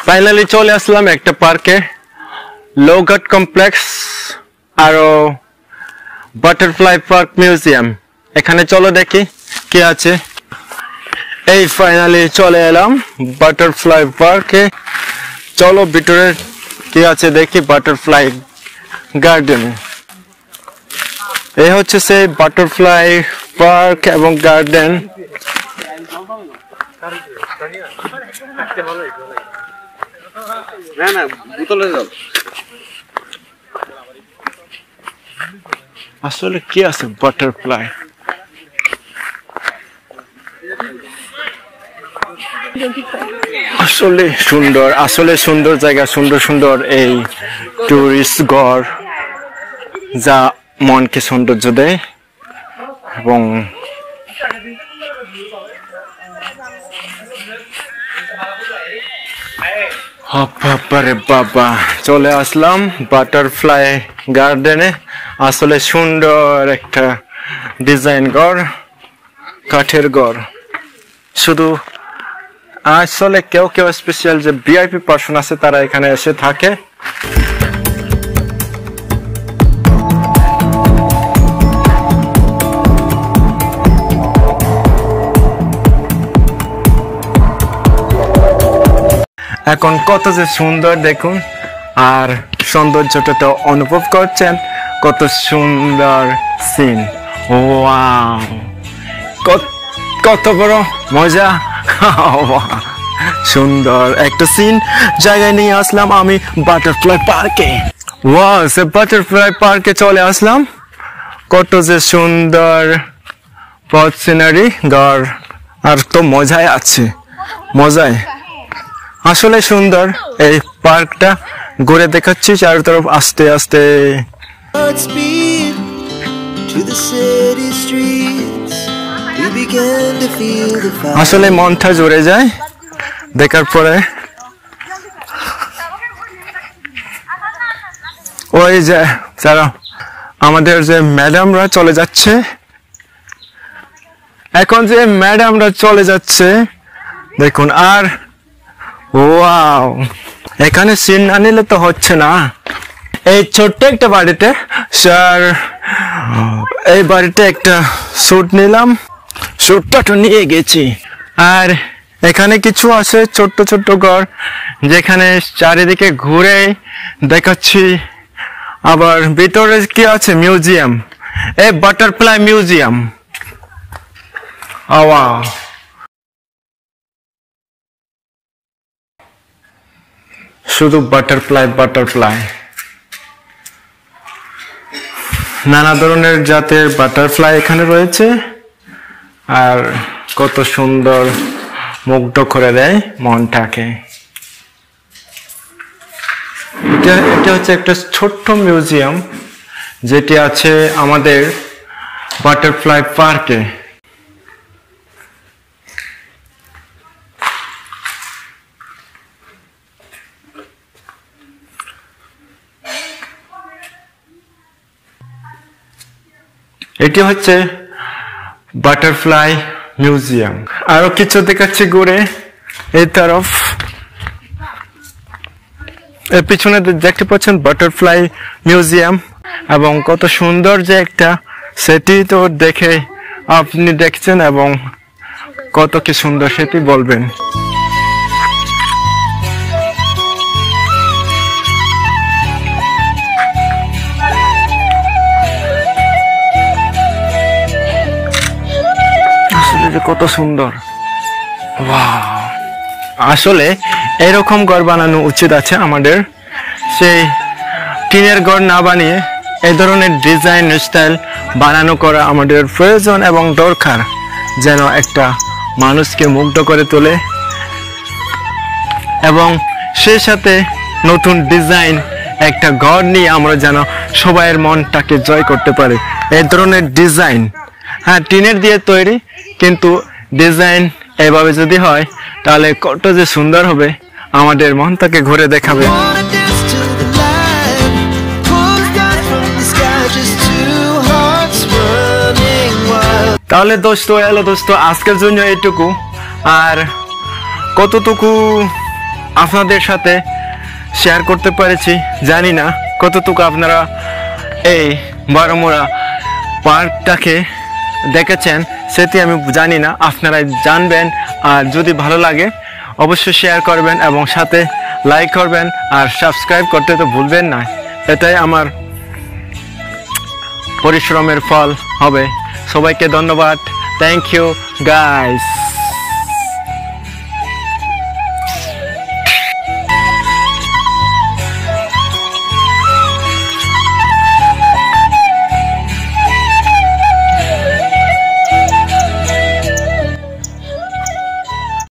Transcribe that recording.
Finally চলে আসলাম একটা পার্কে, লোঘাট কমপ্লেক্স আরো বাটারফ্লাই পার্ক মিউজিয়াম। এখানে চলো দেখি কি আছে। এই ফাইনালি চলে এলাম বাটারফ্লাই পার্কে। চলো ভিতরে কি আছে দেখি। বাটারফ্লাই গার্ডেন, এই হচ্ছে সেই বাটারফ্লাই পার্ক এবং গার্ডেন। আসলে কি আছে বাটারফ্লাই? আসলে সুন্দর জায়গা, সুন্দর এই টুরিস্ট ঘর যা মনকে সৌন্দর্য দেয়। এবং বাবা চলে আসলাম বাটারফ্লাই গার্ডেনে। আসলে সুন্দর একটা ডিজাইন ঘর, কাঠের ঘর। শুধু আসলে কেউ স্পেশাল যে ভিআইপি পার্সন আছে তারা এখানে এসে থাকে। এখন কত যে সুন্দর দেখুন, আর সৌন্দর্যটা তো অনুভব করছেন। কত সুন্দর সিন, ওয়াও, কত বড় মজা। সুন্দর একটা সিন জায়গায় নিয়ে আসলাম আমি বাটারফ্লাই পার্কে। ওয়াও, সে বাটারফ্লাই পার্কে চলে আসলাম। কত যে সুন্দর পথ সিনারি, ঘর, আর তো মজায় আছে, মজায়। আসলে সুন্দর এই পার্কটা, ঘুরে দেখাচ্ছি চার তরফ আস্তে আস্তে। আসলে মনটা জুড়ে যায় দেখার পরে। ওই যে যারা আমাদের যে ম্যাডামরা চলে যাচ্ছে, এখন যে ম্যাডামরা চলে যাচ্ছে দেখুন। আর ওয়াও, এখানে সিন না নিলে তো হচ্ছে না। এই ছোট্ট একটা বাড়িতে স্যার, এই বাড়িতে একটা স্যুট নিলাম, স্যুটটা তো নিয়ে গেছি। আর এখানে কিছু আছে ছোট্ট ঘর, যেখানে চারিদিকে ঘুরে দেখাচ্ছি। আবার ভিতরে কি আছে? মিউজিয়াম, এই বাটারফ্লাই মিউজিয়াম। ওয়াও, শুধু বাটারফ্লাই, নানা ধরনের জাতের বাটারফ্লাই এখানে রয়েছে। আর কত সুন্দর, মুগ্ধ করে দেয় মনটাকে। এটা হচ্ছে একটা ছোট্ট মিউজিয়াম যেটি আছে আমাদের বাটারফ্লাই পার্কে। এটি হচ্ছে বাটারফ্লাই মিউজিয়াম। আরো কিছু দেখাচ্ছি ঘুরে এই তরফ। এর পিছনে দেখতে পাচ্ছেন বাটারফ্লাই মিউজিয়াম, এবং কত সুন্দর যে একটা, সেটি তো দেখে আপনি দেখছেন, এবং কত কি সুন্দর সেটি বলবেন। কত সুন্দর, ওয়াও। আসলে এরকম ঘর বানানো উচিত আছে আমাদের। সেই টিনের ঘর না বানিয়ে এই ধরনের ডিজাইন স্টাইল বানানো করা আমাদের প্রয়োজন এবং দরকার, যেন একটা মানুষকে মুগ্ধ করে তোলে। এবং সেই সাথে নতুন ডিজাইন একটা ঘর নিয়ে আমরা যেন সবাইয়ের মনটাকে জয় করতে পারি। এই ধরনের ডিজাইন, হ্যাঁ টিনের দিয়ে তৈরি, কিন্তু ডিজাইন এভাবে যদি হয় তাহলে কত যে সুন্দর হবে, আমাদের মনটাকে ঘুরে দেখাবে। তাহলে দোস্ত আজকের জন্য এইটুকু। আর কতটুকু আপনাদের সাথে শেয়ার করতে পেরেছি। জানি না কতটুকু আপনারা এই বারোমুড়া পার্কটাকে দেখেছেন, সেটি আমি জানি না, আপনারা জানবেন। আর যদি ভালো লাগে অবশ্যই শেয়ার করবেন এবং সাথে লাইক করবেন আর সাবস্ক্রাইব করতে তো ভুলবেন না। এটাই আমার পরিশ্রমের ফল হবে। সবাইকে ধন্যবাদ। Thank you guys.